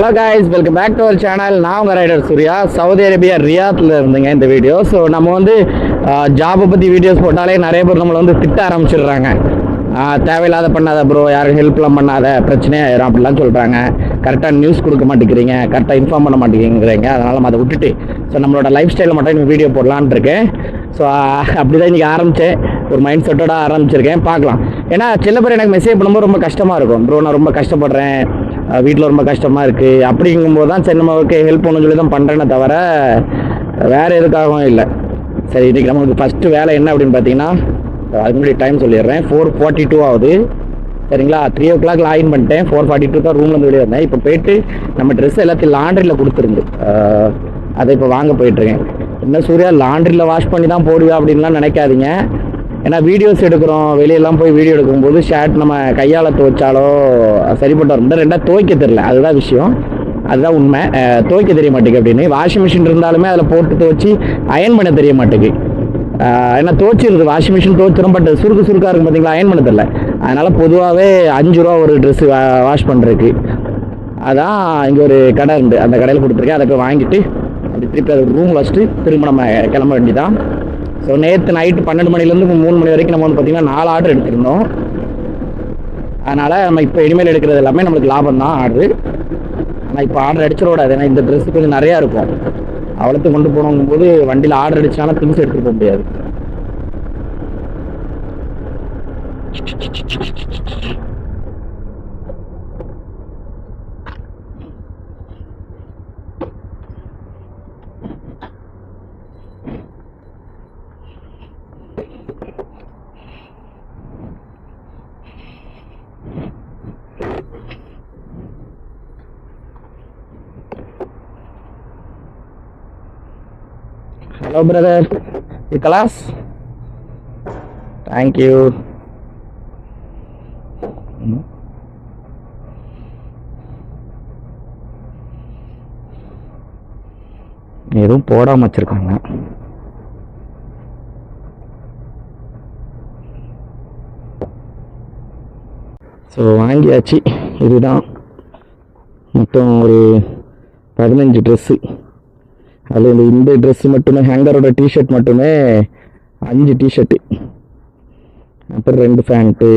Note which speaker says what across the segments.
Speaker 1: Hello guys, welcome back to our channel. நான் உங்கள் rider Surya. Saudi Arabia ரியாத்தில் இருந்துங்க இந்த வீடியோ. ஸோ நம்ம வந்து ஜாபை பற்றி வீடியோஸ் போட்டாலே நிறைய பேர் நம்மளை வந்து திட்ட ஆரம்பிச்சிடுறாங்க. தேவையில்லாத பண்ணாத ப்ரோ, யாரும் ஹெல்ப்லாம் பண்ணாத, பிரச்சனையாயிரும் அப்படிலாம் சொல்கிறாங்க. கரெக்டாக நியூஸ் கொடுக்க மாட்டேங்கிறீங்க, கரெக்டாக இன்ஃபார்ம் பண்ண மாட்டேங்கிறீங்க. அதனால் நம்ம அதை விட்டுட்டு நம்மளோட லைஃப் ஸ்டைலில் மட்டும் இன்னும் வீடியோ போடலான்னு இருக்கேன். ஸோ அப்படி தான் இன்றைக்கி ஆரம்பித்தேன். ஒரு மைண்ட் செட்டோட ஆரம்பிச்சிருக்கேன். பார்க்கலாம். ஏன்னா சில பேர் எனக்கு மெசேஜ் பண்ணும்போது ரொம்ப கஷ்டமாக இருக்கும். ப்ரோ நான் ரொம்ப கஷ்டப்படுறேன், வீட்டில் ரொம்ப கஷ்டமாக இருக்குது அப்படிங்கும்போது தான் சரி நமக்கு ஹெல்ப் பண்ணணும்னு சொல்லி தான் பண்ணுறேன்னே தவிர வேறு எதுக்காகவும் இல்லை. சரி, இன்றைக்கி நமக்கு ஃபஸ்ட்டு வேலை என்ன அப்படின்னு பார்த்தீங்கன்னா, அதுக்கு முன்னாடி டைம் சொல்லிடுறேன். 4:42 ஆகுது. சரிங்களா? 3 o'clock லாகின் பண்ணிட்டேன். 4:42 தான் ரூம்லேருந்து வெளியே வந்தேன். இப்போ போயிட்டு நம்ம ட்ரெஸ் எல்லாத்தையும் லாண்ட்ரியில் கொடுத்துருந்து அதை இப்போ வாங்க போயிட்டுருக்கேன். என்ன சூர்யா லாண்ட்ரியில் வாஷ் பண்ணி தான் போடுவேன் அப்படின்லாம் நினைக்காதீங்க. ஏன்னா வீடியோஸ் எடுக்கிறோம், வெளியெல்லாம் போய் வீடியோ எடுக்கும்போது ஷர்ட் நம்ம கையால் துவைச்சாலோ சரிப்பட்டு வரும். ரெண்டாக துவைக்க தெரில, அதுதான் விஷயம், அதுதான் உண்மை. துவைக்க தெரிய மாட்டேங்குது அப்படின்னு. வாஷிங் மிஷின் இருந்தாலுமே அதில் போட்டு துவைச்சி அயன் பண்ண தெரிய மாட்டேங்குது. ஏன்னா துவைச்சிருது, வாஷிங் மிஷின் துவைச்சிடும், பட் சுருக்காக இருக்கும் பார்த்தீங்களா, அயன் பண்ண தெரில. அதனால் பொதுவாகவே 5 ரூபா ஒரு ட்ரெஸ்ஸு வாஷ் பண்ணுறதுக்கு. அதான் இங்கே ஒரு கடை உண்டு, அந்த கடையில் கொடுத்துருக்கேன். அதை போய் வாங்கிட்டு அப்படி திருப்பி அதை ரூமில் வச்சுட்டு திரும்ப நம்ம கிளம்ப வேண்டியதான். ஸோ நேற்று நைட்டு 12 மணிலேருந்து 3 மணி வரைக்கும் நம்ம வந்து பார்த்திங்கன்னா 4 ஆர்டர் எடுத்திருந்தோம். அதனால் நம்ம இப்போ இனிமேல் எடுக்கிறது எல்லாமே நம்மளுக்கு லாபம் தான் ஆர்டரு. ஆனால் இப்போ ஆர்டர் அடிச்சிடக்கூடாது. ஏன்னா இந்த ட்ரெஸ்ஸு கொஞ்சம் நிறையா இருக்கும். அவ்வளோத்து கொண்டு போனோங்கும் போது வண்டியில் ஆர்டர் அடிச்சாலும் திங்ஸ் எடுத்துகிட்டு போக முடியாது. Hello brother, you class? Thank you. எதுவும் போடாம வச்சிருக்காங்க. ஸோ வாங்கியாச்சு. இதுதான் மொத்தம் ஒரு 15 ட்ரெஸ்ஸு. அதில் இந்த ட்ரெஸ்ஸு மட்டுமே, ஹேங்கரோட டிஷர்ட் மட்டுமே 5 டிஷர்ட்டு, அப்புறம் 2 பேண்ட்டு.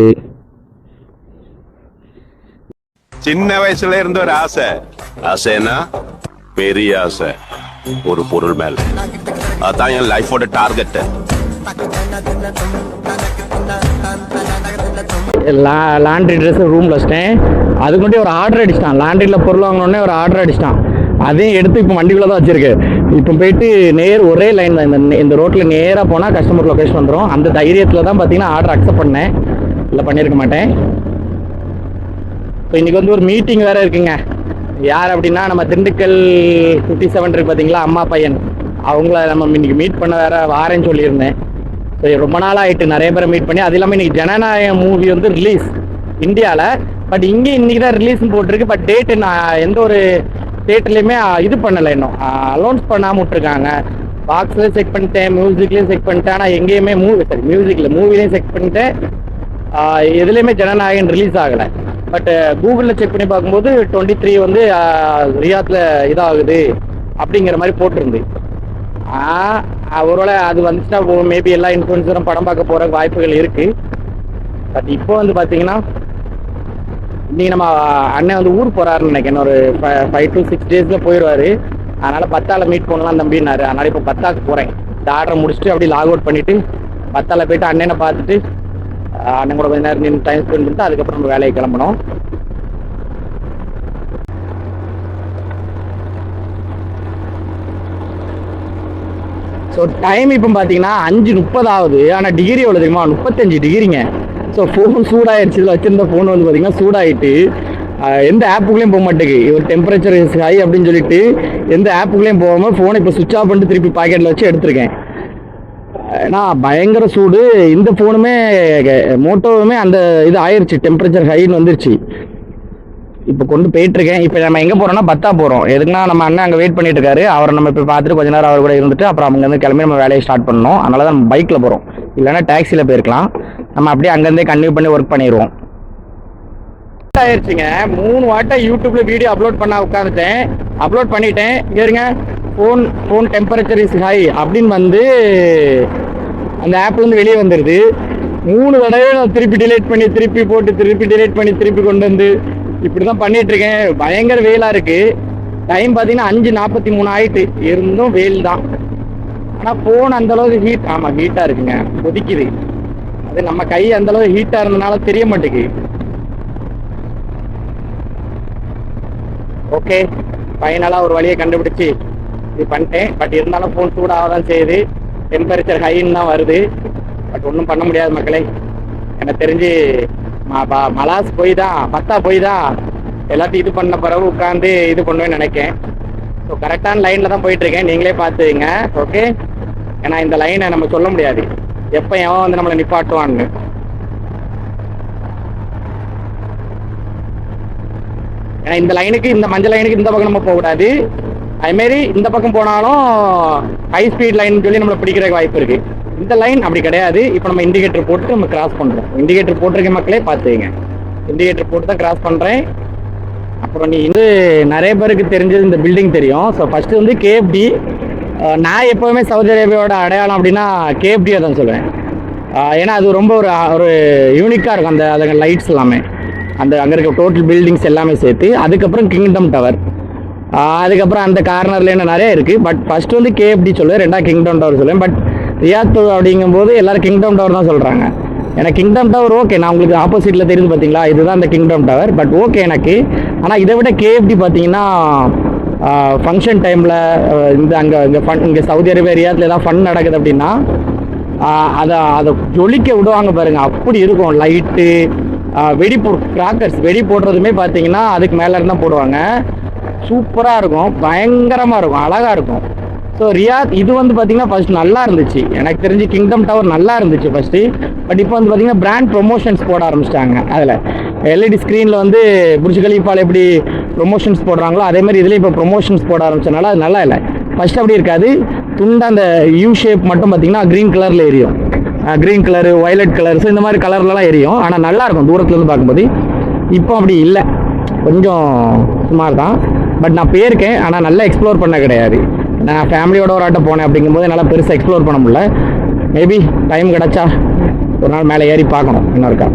Speaker 2: சின்ன வயசுல இருந்த ஒரு ஆசை, ஆசைன்னா பெரிய ஆசை, ஒரு பொருள் மேல. அதான் என் லைஃபோட டார்கெட்.
Speaker 1: லாண்ட்ரி ட்ரெஸ்ஸு ரூமில் வச்சிட்டேன். அதுக்கு மட்டும் ஒரு ஆர்டர் அடிச்சிட்டான். லாண்ட்ரியில் பொருள் வாங்கினோடனே ஒரு ஆர்டர் அடிச்சிட்டான். அதையும் எடுத்து இப்போ வண்டிக்குள்ளே தான் வச்சுருக்கு. இப்போ போயிட்டு ஒரே லைன் தான், இந்த ரோட்டில் நேராக போனால் கஸ்டமர் லொக்கேஷன் வந்துடும். அந்த தைரியத்தில் தான் பார்த்தீங்கன்னா ஆர்டர் அக்செப்ட் பண்ணேன், இல்லை பண்ணியிருக்க மாட்டேன். இப்போ இன்றைக்கி வந்து ஒரு மீட்டிங் வேறு இருக்குங்க. யார் அப்படின்னா, நம்ம திண்டுக்கல் 57 இருக்கு பார்த்தீங்களா, அம்மா பையன், அவங்கள நம்ம இன்றைக்கி மீட் பண்ண வேறு வாரேன்னு சொல்லியிருந்தேன். ஸோ ரொம்ப நாளாக ஆகிட்டு நிறைய பேரை மீட் பண்ணி. அது இல்லாமல் இன்றைக்கி ஜனநாயகம் மூவி வந்து ரிலீஸ் இந்தியாவில். பட் இங்கே இன்றைக்கி தான் ரிலீஸ்னு போட்டிருக்கு. பட் டேட்டு நான் எந்த ஒரு தேட்டர்லேயுமே இது பண்ணலை, இன்னும் அலௌன்ஸ் பண்ணாமல் விட்ருக்காங்க. பாக்ஸ்லேயும் செக் பண்ணிட்டேன், மியூசிக்லேயும் செக் பண்ணிட்டேன். ஆனால் எங்கேயுமே மியூசிக்கில் மூவிலையும் செக் பண்ணிட்டேன், எதுலேயுமே ஜனநாயகன் ரிலீஸ் ஆகலை. பட் கூகுளில் செக் பண்ணி பார்க்கும்போது 23 வந்து ரியாத்தில் இதாகுது அப்படிங்கிற மாதிரி போட்டிருந்து. ஒருவேளை அது வந்துச்சுன்னா மேபி எல்லா இன்ஃப்ளூயன்சரும் படம் பார்க்க போகிற வாய்ப்புகள் இருக்குது. பட் இப்போ வந்து பார்த்தீங்கன்னா இன்றைக்கி நம்ம அண்ணன் வந்து ஊர் போகிறாருன்னு நினைக்கிறேன். ஒரு 5 to 6 டேஸில் போயிடுவார். அதனால் பத்தால மீட் பண்ணலாம் தம்பின்னாரு. அதனால் இப்போ பத்தாக்கு போகிறேன். இந்த ஆர்டரை முடிச்சுட்டு அப்படி லாக் அவுட் பண்ணிவிட்டு பத்தால போய்ட்டு அண்ணனை பார்த்துட்டு அண்ணன் கூட கொஞ்சம் நேரம் நின்று டைம் ஸ்பெண்ட் பண்ணிட்டு அதுக்கப்புறம் நம்ம வேலையை கிளம்பணும். ஸோ டைம் இப்போ பார்த்தீங்கன்னா 5:30 ஆகுது. ஆனால் டிகிரி எவ்வளோ தெரியுமா? 35 டிகிரிங்க. So phone சூடாகிடுச்சு. இதில் வச்சுருந்த ஃபோன் வந்து பார்த்திங்கன்னா சூடாகிட்டு எந்த ஆப்புக்குள்ளேயும் போக மாட்டேங்குது. ஒரு டெம்பரேச்சர் இஸ் ஹை அப்படின்னு சொல்லிட்டு எந்த ஆப்புக்குள்ளேயும் போகாமல் ஃபோனை இப்போ சுவிட்ச் ஆஃப் பண்ணிட்டு திருப்பி பாக்கெட்டில் வச்சு எடுத்திருக்கேன். ஏன்னா பயங்கர சூடு. இந்த ஃபோனுமே மோட்டோவுமே அந்த இது ஆயிடுச்சு, டெம்பரேச்சர் ஹைன்னு வந்துருச்சு. இப்போ கொண்டு போயிட்டுருக்கேன். இப்போ நம்ம எங்கே போகிறோம்னா பத்தா போகிறோம். எதுக்குன்னா நம்ம அண்ணன் அங்கே வெயிட் பண்ணிட்டு இருக்காரு. அவரை நம்ம இப்போ பார்த்துட்டு கொஞ்ச நேரம் அவர் கூட இருந்துட்டு அப்புறம் அங்கேருந்து கிளம்பி நம்ம வேலையை ஸ்டார்ட் பண்ணணும். அதனால தான் நம்ம பைக்கில் போகிறோம், இல்லைன்னா டாக்ஸியில் போயிருக்கலாம். நம்ம அப்படியே அங்கேருந்தே கன்டினியூ பண்ணி ஒர்க் பண்ணிடுவோம். ஆயிடுச்சுங்க. 3 வாட்டை யூடியூப்ல வீடியோ அப்லோட் பண்ண உட்காந்துட்டேன். அப்லோட் பண்ணிட்டேன். இருங்க, ஃபோன் டெம்பரேச்சர் இஸ் ஹை அப்படின்னு வந்து அந்த ஆப்லேருந்து வெளியே வந்துடுது. 3 தடவை நான் திருப்பி டிலேட் பண்ணி திருப்பி போட்டு திருப்பி டிலேட் பண்ணி திருப்பி கொண்டு வந்து இப்படி தான் பண்ணிட்டு இருக்கேன். பயங்கர வெயிலாக இருக்கு. டைம் பார்த்தீங்கன்னா 5:43 ஆயிட்டு. இருந்தும் வெயில் தான். ஆனால் ஃபோன் அந்தளவுக்கு ஹீட், ஆமாம் ஹீட்டாக இருக்குங்க, கொதிக்குது. அது நம்ம கை அந்தளவுக்கு ஹீட்டாக இருந்ததுனால தெரிய மாட்டேங்குது. ஓகே, ஃபைனலாக ஒரு வழியை கண்டுபிடிச்சி இது பண்ணிட்டேன். பட் இருந்தாலும் ஃபோன் சூடாக தான் செய்யுது. டெம்பரேச்சர் ஹைன்னு தான் வருது. பட் ஒன்றும் பண்ண முடியாது மக்களே. எனக்கு தெரிஞ்சு மலாஸ் போய் தான் பத்தா போய் தான் எல்லாத்தையும் இது பண்ண பிறகு உட்காந்து இது பண்ணுவேன்னு நினைக்கேன். ஸோ கரெக்டான லைனில் தான் போயிட்டுருக்கேன். நீங்களே பார்த்துங்க. ஓகே, ஏன்னா இந்த லைனை நம்ம சொல்ல முடியாது எப்போ எவன் வந்து நம்மளை நிப்பாட்டுவான்னு. ஏன்னா இந்த லைனுக்கு, இந்த மஞ்சள் லைனுக்கு இந்த பக்கம் நம்ம போகக்கூடாது. அதுமாரி இந்த பக்கம் போனாலும் ஹை ஸ்பீட் லைன் சொல்லி நம்மளை பிடிக்கிறதுக்கு வாய்ப்பு இருக்குது. இந்த லைன் அப்படி கிடையாது. இப்போ நம்ம இண்டிகேட்டர் போட்டு நம்ம கிராஸ் பண்ணுறோம். இண்டிகேட்டர் போட்டிருக்க மக்களே பார்த்துங்க. இண்டிகேட்டர் போட்டு தான் கிராஸ் பண்ணுறேன். அப்புறம் நீ வந்து நிறைய பேருக்கு தெரிஞ்சது இந்த பில்டிங் தெரியும். ஸோ ஃபஸ்ட்டு வந்து கேஎஃப்டி. நான் எப்போவுமே சவுதி அரேபியாவோட அடையாளம் அப்படின்னா கேஎஃப்டியை தான் சொல்லுவேன். ஏன்னா அது ரொம்ப ஒரு யூனிக்காக இருக்கும். அந்த லைட்ஸ் எல்லாமே, அங்கே இருக்க டோட்டல் பில்டிங்ஸ் எல்லாமே சேர்த்து. அதுக்கப்புறம் கிங்டம் டவர், அதுக்கப்புறம் அந்த கார்னரில் என்ன நிறைய இருக்குது. பட் ஃபஸ்ட்டு வந்து கேஎஃப்டி சொல்லுவேன், ரெண்டாவது கிங்டம் டவர் சொல்லுவேன். பட் ரியாத் அப்படிங்கும்போது எல்லாரும் கிங்டம் டவர் தான் சொல்கிறாங்க. எனக்கு கிங்டம் டவர் ஓகே, நான் உங்களுக்கு ஆப்போசிட்டில் தெரியுது பார்த்தீங்களா, இதுதான் அந்த கிங்டம் டவர். பட் ஓகே எனக்கு. ஆனால் இதை விட கேஎஃப்டி பார்த்தீங்கன்னா ஃபங்க்ஷன் டைமில் இந்த இங்கே சவுதி அரேபியா ரியாத்தில் ஏதாவது ஃபன் நடக்குது அப்படின்னா அதை ஜொலிக்க விடுவாங்க பாருங்கள். அப்படி இருக்கும். லைட்டு, கிராக்கர்ஸ் வெடி போடுறதுமே பார்த்தீங்கன்னா அதுக்கு மேலே இருந்தால் போடுவாங்க. சூப்பராக இருக்கும், பயங்கரமாக இருக்கும், அழகாக இருக்கும். ஸோ ரியாத் இது வந்து பார்த்தீங்கன்னா ஃபஸ்ட் நல்லா இருந்துச்சு. எனக்கு தெரிஞ்சு கிங்டம் டவர் நல்லா இருந்துச்சு ஃபஸ்ட்டு. பட் இப்போ வந்து பார்த்தீங்கன்னா பிராண்ட் ப்ரொமோஷன்ஸ் போட ஆரம்பிச்சிட்டாங்க. அதில் எல்இடி ஸ்க்ரீனில் வந்து புர்ஜ் கலீஃபால எப்படி ப்ரொமோஷன்ஸ் போடுறாங்களோ அதேமாதிரி இதுலேயும் இப்போ ப்ரொமோஷன்ஸ் போட ஆரம்பிச்சனால அது நல்லா இல்லை. ஃபஸ்ட் அப்படி இருக்காது. துண்டா அந்த யூ ஷேப் மட்டும் பார்த்தீங்கன்னா க்ரீன் கலரில் எரியும். க்ரீன் கலரு, வயலட் கலர்ஸ், இந்த மாதிரி கலர்லலாம் எரியும். ஆனால் நல்லாயிருக்கும் தூரத்துலேருந்து பார்க்கும்போது. இப்போ அப்படி இல்லை, கொஞ்சம் சுமார் தான். பட் நான் போயிருக்கேன், ஆனால் நல்லா எக்ஸ்ப்ளோர் பண்ண கிடையாது. நான் ஃபேமிலியோட ஒரு ஆட்டம் போனேன் அப்படிங்கும்போது என்னால் பெருசாக எக்ஸ்ப்ளோர் பண்ண முடியல. மேபி டைம் கிடச்சா ஒரு நாள் மேலே ஏறி பார்க்கணும் இன்னொருக்கா.